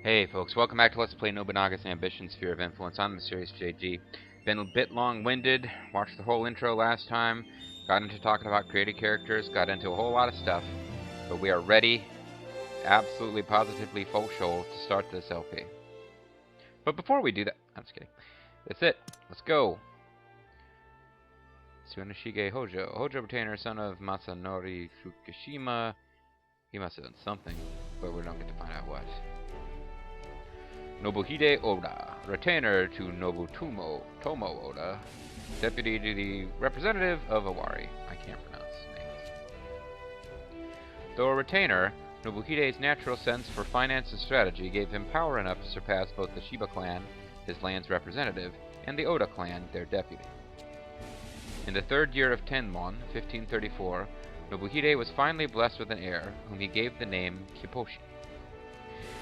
Hey folks, welcome back to Let's Play Nobunaga's Ambition Sphere of Influence. I'm the Serious JG. Been a bit long-winded, watched the whole intro last time, got into talking about created characters, got into a whole lot of stuff, but we are ready, absolutely positively full show to start this LP. But before we do that, I'm just kidding. That's it. Let's go. Tsunashige Hojo. Hojo retainer, son of Masanori Fukushima. He must have done something, but we don't get to find out what. Nobuhide Oda, retainer to Tomo Oda, deputy to the representative of Owari. I can't pronounce names. Though a retainer, Nobuhide's natural sense for finance and strategy gave him power enough to surpass both the Shiba clan, his land's representative, and the Oda clan, their deputy. In the third year of Tenmon, 1534, Nobuhide was finally blessed with an heir, whom he gave the name Kipposhi.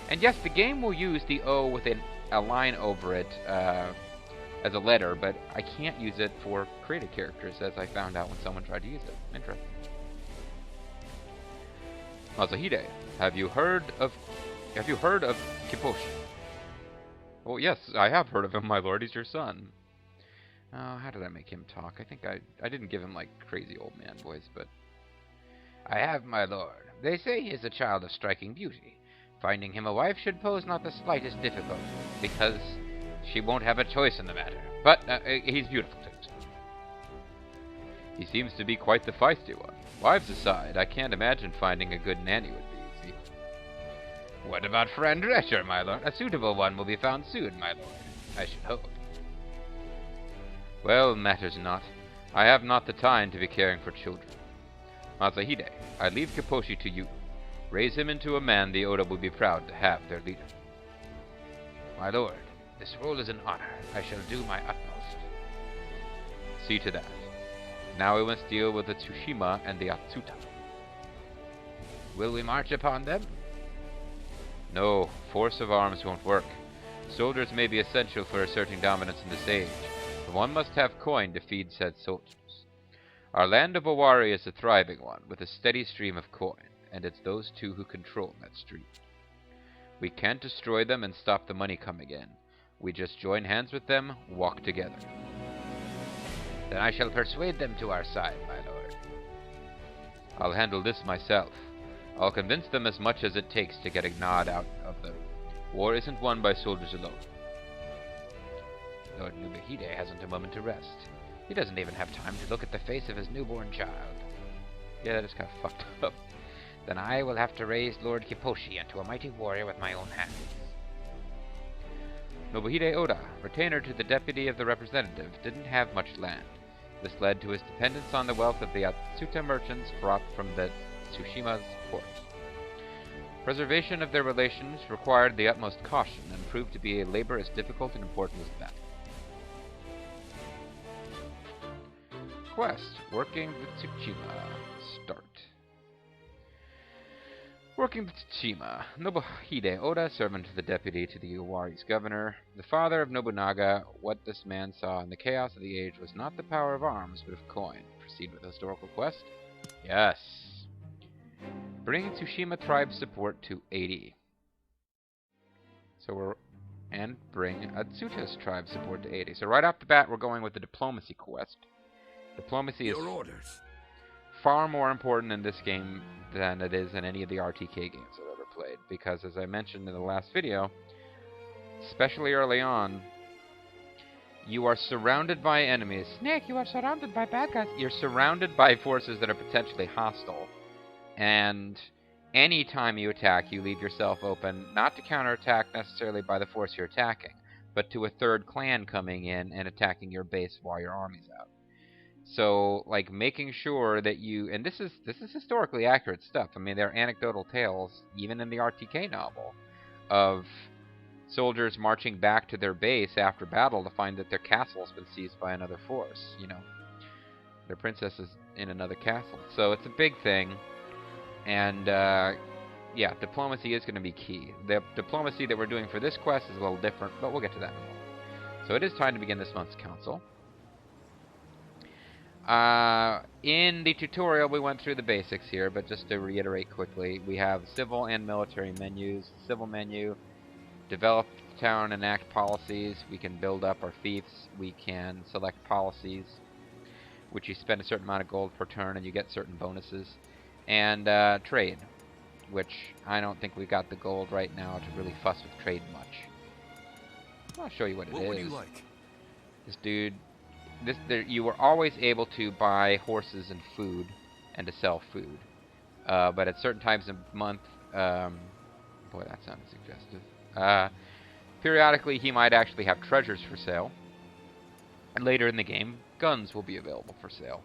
And yes, the game will use the O with a line over it as a letter, but I can't use it for created characters, as I found out when someone tried to use it. Interesting. Masahide, have you heard of Kipposhi? Oh yes, I have heard of him, my lord. He's your son. Oh, how did I make him talk? I think I didn't give him like crazy old man voice, but I have, my lord. They say he is a child of striking beauty. Finding him a wife should pose not the slightest difficulty, because she won't have a choice in the matter. But he's beautiful too. He seems to be quite the feisty one. Wives aside, I can't imagine finding a good nanny would be easy. What about friend Drescher, my lord? A suitable one will be found soon, my lord. I should hope. Well, matters not. I have not the time to be caring for children. Masahide, I leave Kipposhi to you. Raise him into a man the Oda will be proud to have their leader. My lord, this role is an honor. I shall do my utmost. See to that. Now we must deal with the Tsushima and the Atsuta. Will we march upon them? No, force of arms won't work. Soldiers may be essential for asserting dominance in this age, but one must have coin to feed said soldiers. Our land of Owari is a thriving one, with a steady stream of coin. And it's those two who control that stream. We can't destroy them and stop the money coming in. We just join hands with them, walk together. Then I shall persuade them to our side, my lord. I'll handle this myself. I'll convince them as much as it takes to get a nod out of them. War isn't won by soldiers alone. Lord Nobuhide hasn't a moment to rest. He doesn't even have time to look at the face of his newborn child. Yeah, that is kind of fucked up. Then I will have to raise Lord Kipposhi into a mighty warrior with my own hands. Nobuhide Oda, retainer to the deputy of the representative, didn't have much land. This led to his dependence on the wealth of the Atsuta merchants brought from the Tsushima's port. Preservation of their relations required the utmost caution and proved to be a labor as difficult and important as battle. Quest: Working the Tsushima. Start. Working the Tsushima. Nobuhide Oda, servant to the deputy to the Owari's governor, the father of Nobunaga. What this man saw in the chaos of the age was not the power of arms, but of coin. Proceed with the historical quest. Yes. Bring Tsushima tribe support to 80. And bring Atsuta's tribe support to 80. So right off the bat, we're going with the diplomacy quest. Diplomacy is far more important in this game than it is in any of the RTK games I've ever played, because as I mentioned in the last video, especially early on, you are surrounded by enemies. Snake, you are surrounded by bad guys. You're surrounded by forces that are potentially hostile, and anytime you attack, you leave yourself open, not to counterattack necessarily by the force you're attacking, but to a third clan coming in and attacking your base while your army's out. So, like, making sure that you... And this is historically accurate stuff. I mean, there are anecdotal tales, even in the RTK novel, of soldiers marching back to their base after battle to find that their castle's been seized by another force. You know, their princess is in another castle. So it's a big thing. And, yeah, diplomacy is going to be key. The diplomacy that we're doing for this quest is a little different, but we'll get to that in a moment. So it is time to begin this month's council. In the tutorial, we went through the basics here, but just to reiterate quickly, we have civil and military menus. Civil menu develop the town and enact policies. We can build up our fiefs. We can select policies, which you spend a certain amount of gold per turn and you get certain bonuses. And trade, which I don't think we've got the gold right now to really fuss with trade much. I'll show you what it is. What would you like? This dude, you were always able to buy horses and food and to sell food. But at certain times of the month, boy, that sounded suggestive. Periodically, he might actually have treasures for sale. And later in the game, guns will be available for sale.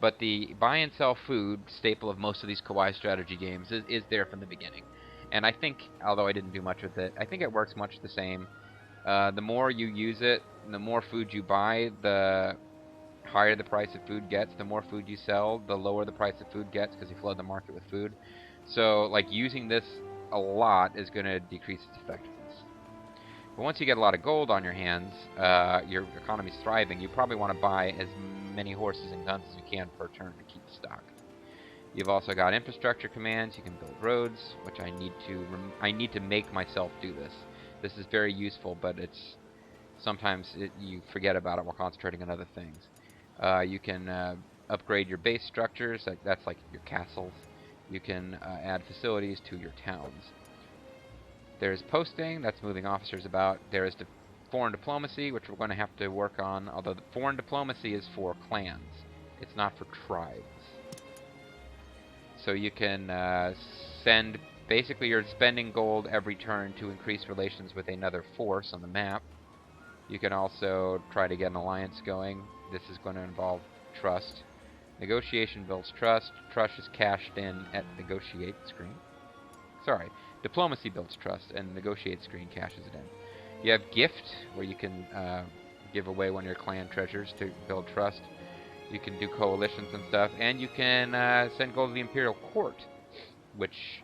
But the buy and sell food staple of most of these kawaii strategy games is there from the beginning. And I think, although I didn't do much with it, I think it works much the same. The more you use it, the more food you buy, the higher the price of food gets. The more food you sell, the lower the price of food gets because you flood the market with food. So, like, using this a lot is going to decrease its effectiveness. But once you get a lot of gold on your hands, your economy's thriving, you probably want to buy as many horses and guns as you can per turn to keep stock. You've also got infrastructure commands. You can build roads, which I need to make myself do this. This is very useful, but sometimes you forget about it while concentrating on other things. You can upgrade your base structures. That's like your castles. You can add facilities to your towns. There's posting. That's moving officers about. There is foreign diplomacy, which we're going to have to work on. Although the foreign diplomacy is for clans. It's not for tribes. So you can send... Basically, you're spending gold every turn to increase relations with another force on the map. You can also try to get an alliance going. This is going to involve trust. Negotiation builds trust. Trust is cashed in at negotiate screen. Sorry. Diplomacy builds trust, and negotiate screen cashes it in. You have gift, where you can give away one of your clan treasures to build trust. You can do coalitions and stuff, and you can send gold to the Imperial Court, which,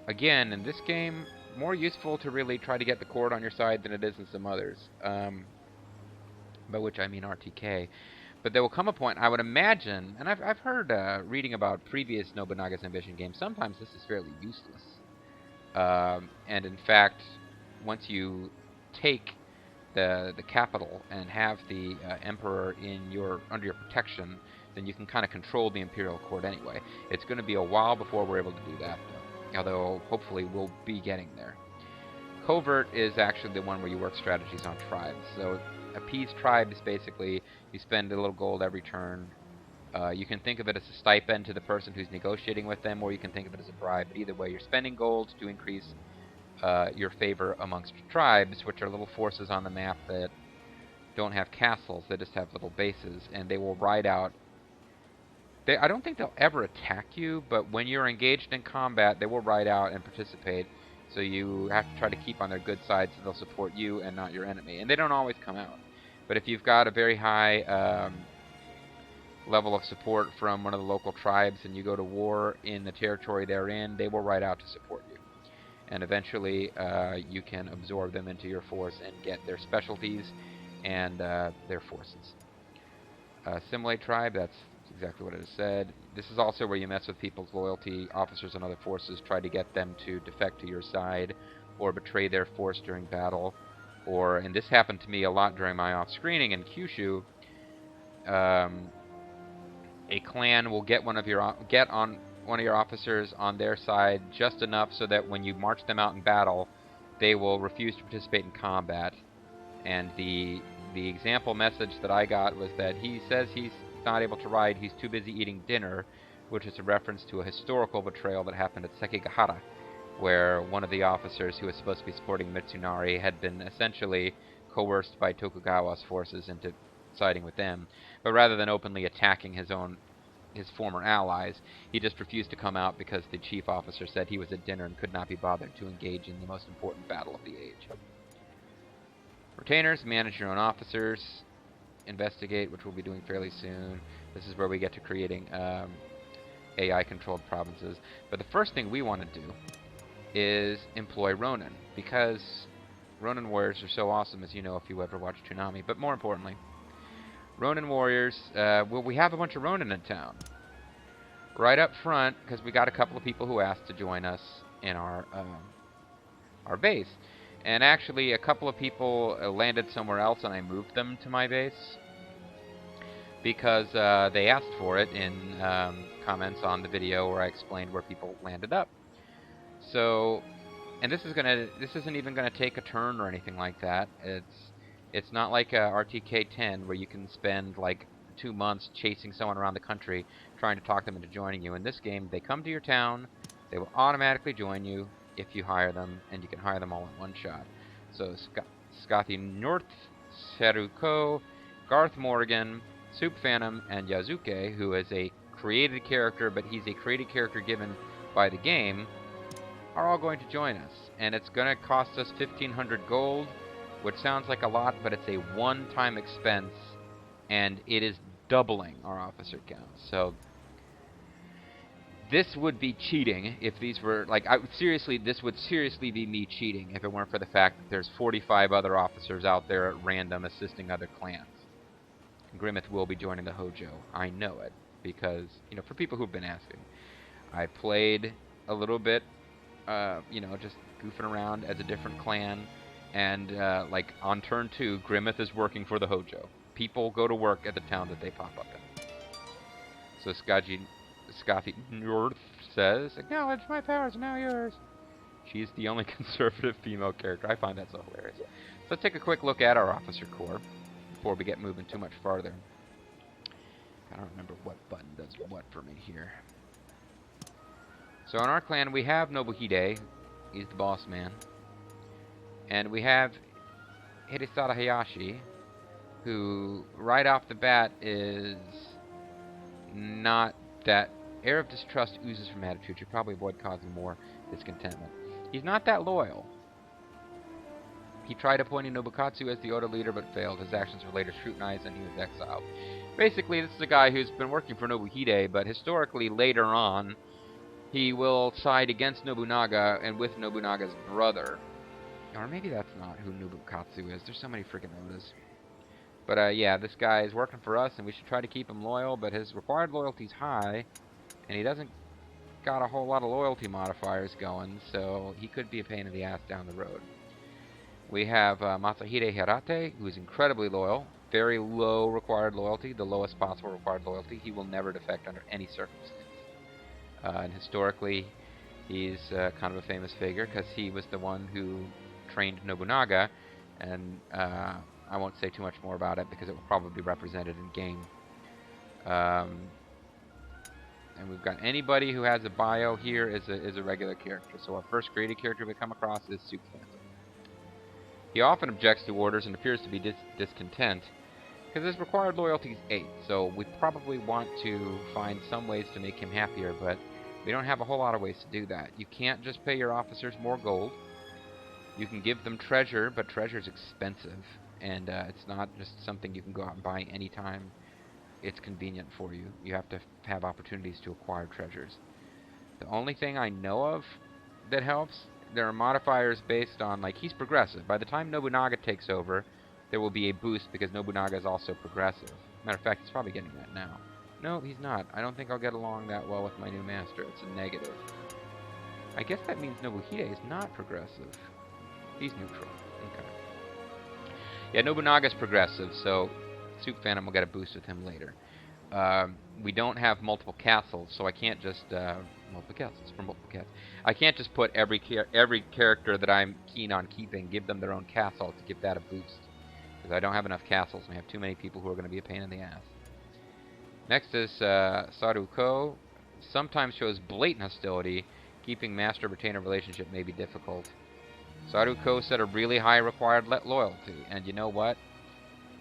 again, in this game, more useful to really try to get the court on your side than it is in some others. By which I mean RTK. But there will come a point, I would imagine, and I've heard reading about previous Nobunaga's Ambition games, sometimes this is fairly useless. And in fact, once you take the capital and have the emperor under your protection, then you can kind of control the imperial court anyway. It's going to be a while before we're able to do that, though. Although hopefully we'll be getting there. Covert is actually the one where you work strategies on tribes. So appease tribes, basically, you spend a little gold every turn. You can think of it as a stipend to the person who's negotiating with them, or you can think of it as a bribe. But either way, you're spending gold to increase your favor amongst tribes, which are little forces on the map that don't have castles. They just have little bases, and they will ride out. I don't think they'll ever attack you, but when you're engaged in combat, they will ride out and participate. So you have to try to keep on their good side so they'll support you and not your enemy. And they don't always come out. But if you've got a very high level of support from one of the local tribes and you go to war in the territory they're in, they will ride out to support you. And eventually you can absorb them into your force and get their specialties and their forces. Assimilate tribe, that's exactly what it has said. This is also where you mess with people's loyalty. Officers and other forces try to get them to defect to your side or betray their force during battle. And this happened to me a lot during my off-screening in Kyushu. A clan will get one of your officers on their side just enough so that when you march them out in battle, they will refuse to participate in combat. And the example message that I got was that he says he's not able to ride, he's too busy eating dinner, which is a reference to a historical betrayal that happened at Sekigahara, where one of the officers who was supposed to be supporting Mitsunari had been essentially coerced by Tokugawa's forces into siding with them. But rather than openly attacking his former allies, he just refused to come out because the chief officer said he was at dinner and could not be bothered to engage in the most important battle of the age. Retainers, manage your own officers. Investigate, which we'll be doing fairly soon. This is where we get to creating AI-controlled provinces. But the first thing we want to do is employ ronin, because ronin warriors are so awesome, as you know if you ever watched Toonami. But more importantly, ronin warriors, we have a bunch of ronin in town. Right up front, because we got a couple of people who asked to join us in our base. And actually, a couple of people landed somewhere else, and I moved them to my base because they asked for it in comments on the video where I explained where people landed up. So, and this isn't even gonna take a turn or anything like that. It's not like RTK 10 where you can spend like 2 months chasing someone around the country trying to talk them into joining you. In this game, they come to your town, they will automatically join you if you hire them, and you can hire them all in one shot. So Scotty North, Seruko, Garth Morgan, Soup Phantom, and Yazuke, who is a created character, but he's a created character given by the game, are all going to join us. And it's going to cost us 1,500 gold, which sounds like a lot, but it's a one-time expense, and it is doubling our officer count. So this would be cheating if these were, like, this would seriously be me cheating if it weren't for the fact that there's 45 other officers out there at random assisting other clans. Grimmeth will be joining the Hojo. I know it, because, you know, for people who've been asking, I played a little bit, you know, just goofing around as a different clan, and, like, on turn 2, Grimmeth is working for the Hojo. People go to work at the town that they pop up in. So Scotty North says, "Acknowledge my powers are now yours." She's the only conservative female character. I find that so hilarious. So let's take a quick look at our officer corps before we get moving too much farther. I don't remember what button does what for me here. So in our clan we have Nobuhide, he's the boss man. And we have Hirisada Hayashi, who right off the bat is not that air of distrust oozes from attitude. Should probably avoid causing more discontentment. He's not that loyal. He tried appointing Nobukatsu as the Oda leader, but failed. His actions were later scrutinized, and he was exiled. Basically, this is a guy who's been working for Nobuhide, but historically, later on, he will side against Nobunaga and with Nobunaga's brother. Or maybe that's not who Nobukatsu is. There's so many freaking Odas. But, yeah, this guy is working for us, and we should try to keep him loyal, but his required loyalty's high, and he doesn't got a whole lot of loyalty modifiers going, so he could be a pain in the ass down the road. We have Masahide Hirate, who is incredibly loyal, very low required loyalty, the lowest possible required loyalty. He will never defect under any circumstance. And historically, he's kind of a famous figure, because he was the one who trained Nobunaga, and I won't say too much more about it because it will probably be represented in game. And we've got anybody who has a bio here is a regular character. So our first created character we come across is Soup Phantom. He often objects to orders and appears to be discontent because his required loyalty is 8. So we probably want to find some ways to make him happier, but we don't have a whole lot of ways to do that. You can't just pay your officers more gold. You can give them treasure, but treasure's expensive. And it's not just something you can go out and buy anytime it's convenient for you. You have to have opportunities to acquire treasures. The only thing I know of that helps, there are modifiers based on, like, he's progressive. By the time Nobunaga takes over, there will be a boost because Nobunaga is also progressive. Matter of fact, he's probably getting that now. No, he's not. I don't think I'll get along that well with my new master. It's a negative. I guess that means Nobuhide is not progressive. He's neutral. Okay. Yeah, Nobunaga's progressive, so Soup Phantom will get a boost with him later. We don't have multiple castles, so I can't just multiple castles for multiple castles. I can't just put every character that I'm keen on keeping, give them their own castle to give that a boost, because I don't have enough castles, and I have too many people who are going to be a pain in the ass. Next is Saruko. Sometimes shows blatant hostility. Keeping master-retainer relationship may be difficult. Saruko set a really high required loyalty, and you know what?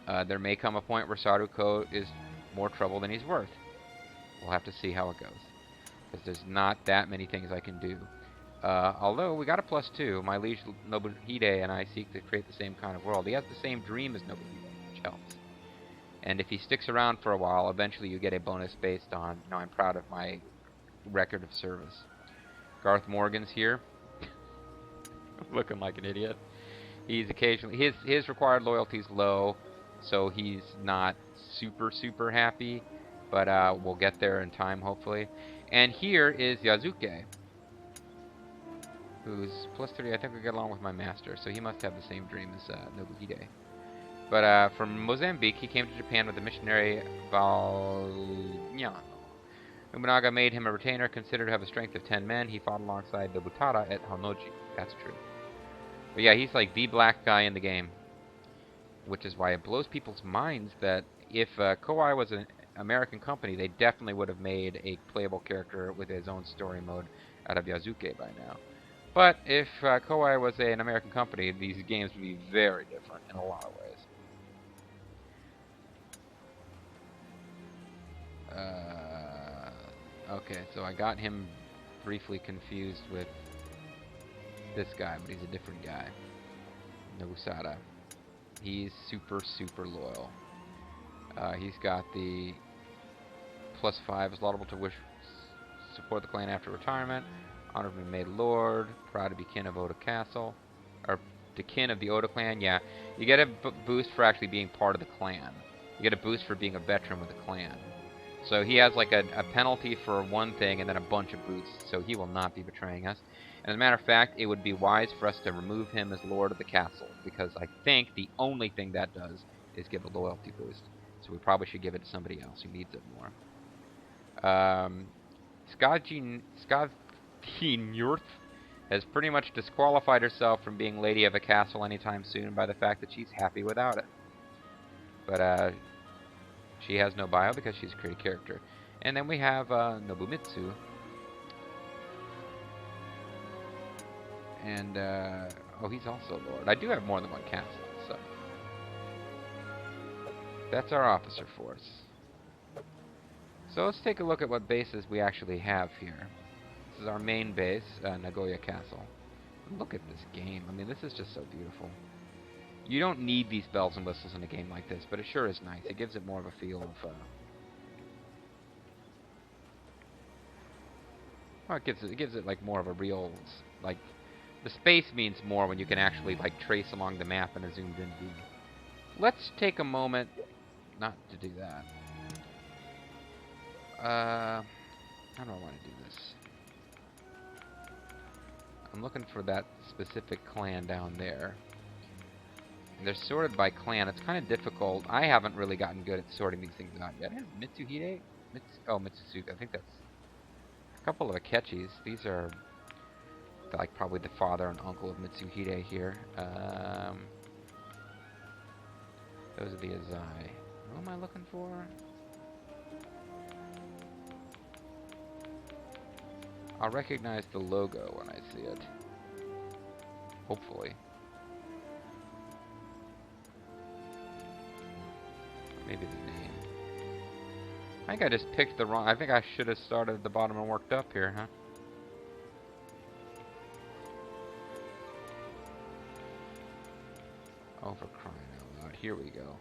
There may come a point where Saruko is more trouble than he's worth. We'll have to see how it goes, because there's not that many things I can do. Although we got a +2, my liege Nobuhide and I seek to create the same kind of world. He has the same dream as Nobuhide, which helps. And if he sticks around for a while, eventually you get a bonus based on, you know, I'm proud of my record of service. Garth Morgan's here. Looking like an idiot. He's occasionally, his required loyalty is low, so he's not super happy, but we'll get there in time, hopefully. And here is Yazuke. who's +3. I think we get along with my master, so he must have the same dream as Nobuhide. But from Mozambique, he came to Japan with the missionary Valgnano. Nobunaga made him a retainer, considered to have a strength of 10 men. He fought alongside Nobutada at Honnoji. That's true. But yeah, he's like the black guy in the game. Which is why it blows people's minds that if Koei was an American company, they definitely would have made a playable character with his own story mode out of Yazuke by now. But if Koei was an American company, these games would be very different in a lot of ways. Okay, so I got him briefly confused with this guy, but he's a different guy. Nobusada. He's super, super loyal. He's got the +5 is laudable to wish support the clan after retirement. Honor to be made lord. Proud to be kin of Oda Castle. Or the kin of the Oda clan. Yeah, you get a boost for actually being part of the clan. You get a boost for being a veteran with the clan. So he has like a penalty for one thing and then a bunch of boosts. So he will not be betraying us. And as a matter of fact, it would be wise for us to remove him as lord of the castle, because I think the only thing that does is give a loyalty boost. So we probably should give it to somebody else who needs it more. Skadinjurth has pretty much disqualified herself from being lady of a castle anytime soon by the fact that she's happy without it. But she has no bio because she's a created character. And then we have Nobumitsu. And, oh, he's also lord. I do have more than one castle, so. That's our officer force. So let's take a look at what bases we actually have here. This is our main base, Nagoya Castle. Look at this game. I mean, this is just so beautiful. You don't need these bells and whistles in a game like this, but it sure is nice. It gives it more of a feel of, well, it gives it like more of a real, like, the space means more when you can actually like trace along the map in a zoomed in view. Let's take a moment not to do that. How do I want to do this? I'm looking for that specific clan down there. And they're sorted by clan. It's kind of difficult. I haven't really gotten good at sorting these things out yet. Mitsuhide? Mitsusuke. I think that's a couple of Akechis. These are like probably the father and uncle of Mitsuhide here. Those are the Azai. Who am I looking for? I'll recognize the logo when I see it. Hopefully. Maybe the name. I think I just picked the wrong... I think I should have started at the bottom and worked up here, huh? Oh, for crying out loud. Here we go.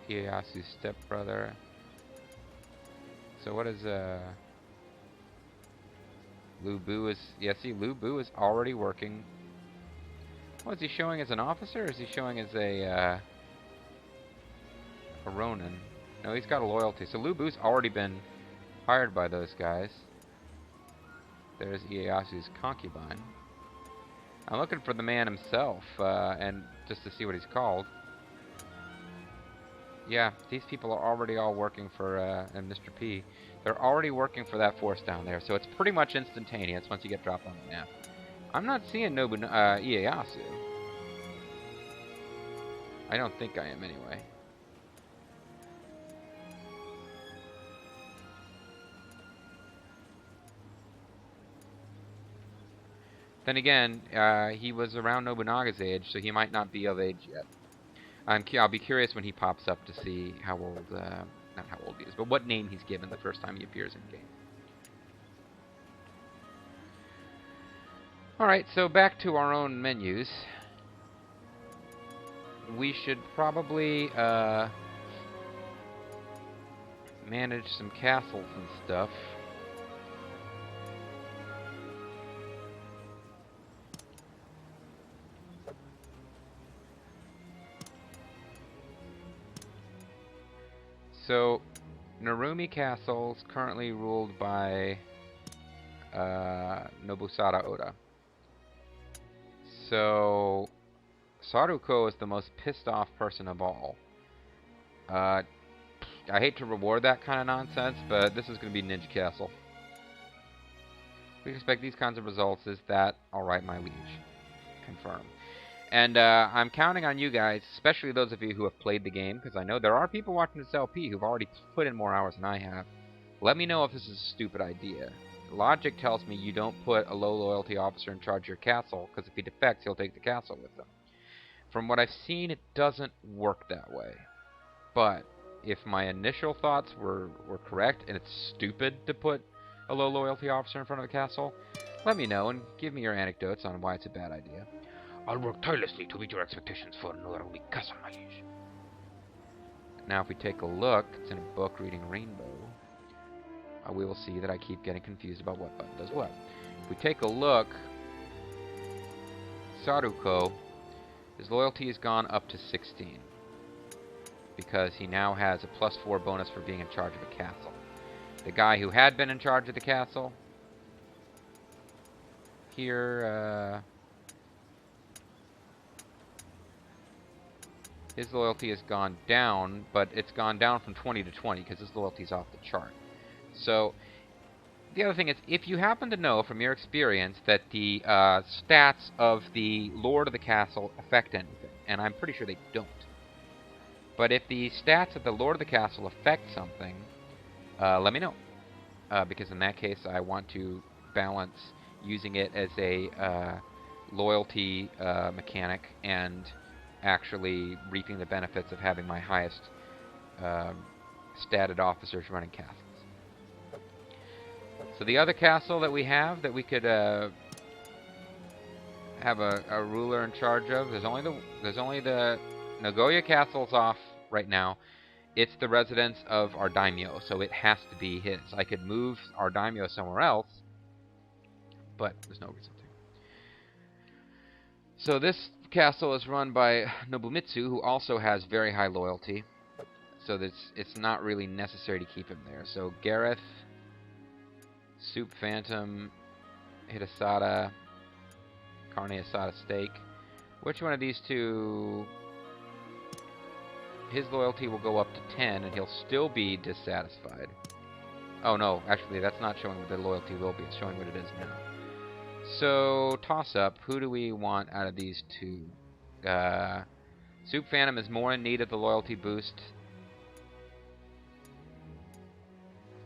Ieyasu's stepbrother. So what is, Lu Bu is... Yeah, see, Lu Bu is already working. What, is he showing as an officer, or is he showing as a ronin? No, he's got a loyalty. So Lu Bu's already been hired by those guys. There's Ieyasu's concubine. I'm looking for the man himself, and just to see what he's called. Yeah, these people are already all working for, and Mr. P. They're already working for that force down there, so it's pretty much instantaneous once you get dropped on the map. I'm not seeing Ieyasu. I don't think I am, anyway. Then again, he was around Nobunaga's age, so he might not be of age yet. I'll be curious when he pops up to see how old, not how old he is, but what name he's given the first time he appears in game. Alright, so back to our own menus. We should probably manage some castles and stuff. So, Narumi Castle is currently ruled by Nobunaga Oda. So, Saruko is the most pissed off person of all. I hate to reward that kind of nonsense, but this is going to be Ninja Castle. We expect these kinds of results. Is that alright, my liege? Confirm. And I'm counting on you guys, especially those of you who have played the game, because I know there are people watching this LP who've already put in more hours than I have. Let me know if this is a stupid idea. Logic tells me you don't put a low loyalty officer in charge of your castle, because if he defects, he'll take the castle with him. From what I've seen, it doesn't work that way. But if my initial thoughts were correct, and it's stupid to put a low loyalty officer in front of the castle, let me know and give me your anecdotes on why it's a bad idea. I'll work tirelessly to meet your expectations for another week, Castle, my liege. Now if we take a look, it's in a book reading Rainbow. We will see that I keep getting confused about what button does what. If we take a look, Saruko, his loyalty has gone up to 16. Because he now has a +4 bonus for being in charge of a castle. The guy who had been in charge of the castle, here, his loyalty has gone down, but it's gone down from 20 to 20 because his loyalty is off the chart. So, the other thing is, if you happen to know from your experience that the stats of the Lord of the Castle affect anything, and I'm pretty sure they don't, but if the stats of the Lord of the Castle affect something, let me know. Because in that case, I want to balance using it as a loyalty mechanic and actually reaping the benefits of having my highest statted officers running castles. So the other castle that we have that we could have a ruler in charge of, there's only the Nagoya Castle's off right now. It's the residence of our daimyo, so it has to be his. I could move our daimyo somewhere else, but there's no reason to. So this castle is run by Nobumitsu, who also has very high loyalty. So it's not really necessary to keep him there. So Gareth, Soup Phantom, Hidasada, Carne Asada Steak. Which one of these two? His loyalty will go up to 10, and he'll still be dissatisfied. Oh no, actually that's not showing what the loyalty will be. It's showing what it is now. So, toss up. Who do we want out of these two? Soup Phantom is more in need of the loyalty boost.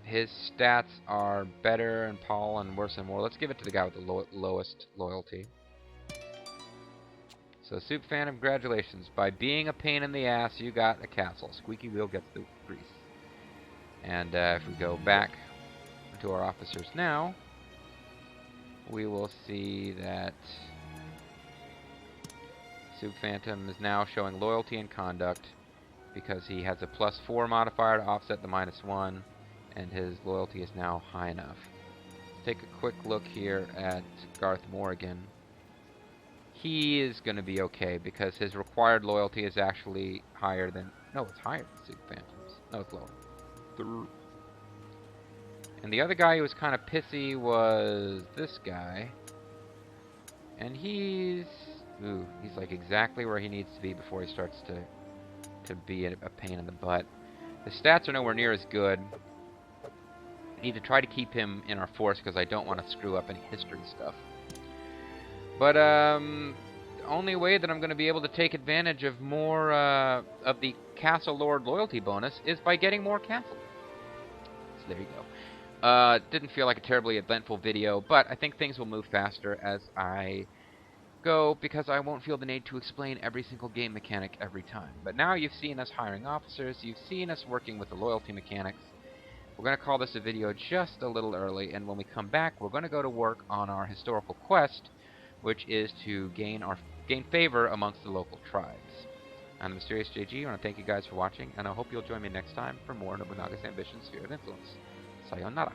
His stats are better in Paul and worse in War. Let's give it to the guy with the lowest loyalty. So, Soup Phantom, congratulations. By being a pain in the ass, you got a castle. Squeaky wheel gets the grease. And if we go back to our officers now, we will see that Soup Phantom is now showing loyalty and conduct because he has a +4 modifier to offset the -1, and his loyalty is now high enough. Let's take a quick look here at Garth Morrigan. He is going to be okay because his required loyalty is actually higher than... No, it's higher than Soup Phantom's. No, it's lower. And the other guy who was kind of pissy was this guy. And he's like exactly where he needs to be before he starts to be a pain in the butt. The stats are nowhere near as good. I need to try to keep him in our force because I don't want to screw up any history stuff. But the only way that I'm going to be able to take advantage of more of the Castle Lord loyalty bonus is by getting more castles. So there you go. Didn't feel like a terribly eventful video, but I think things will move faster as I go because I won't feel the need to explain every single game mechanic every time. But now you've seen us hiring officers, you've seen us working with the loyalty mechanics. We're going to call this a video just a little early, and when we come back, we're going to go to work on our historical quest, which is to gain favor amongst the local tribes. I'm the Mysterious JG. I want to thank you guys for watching, and I hope you'll join me next time for more Nobunaga's Ambition Sphere of Influence. Sayonara.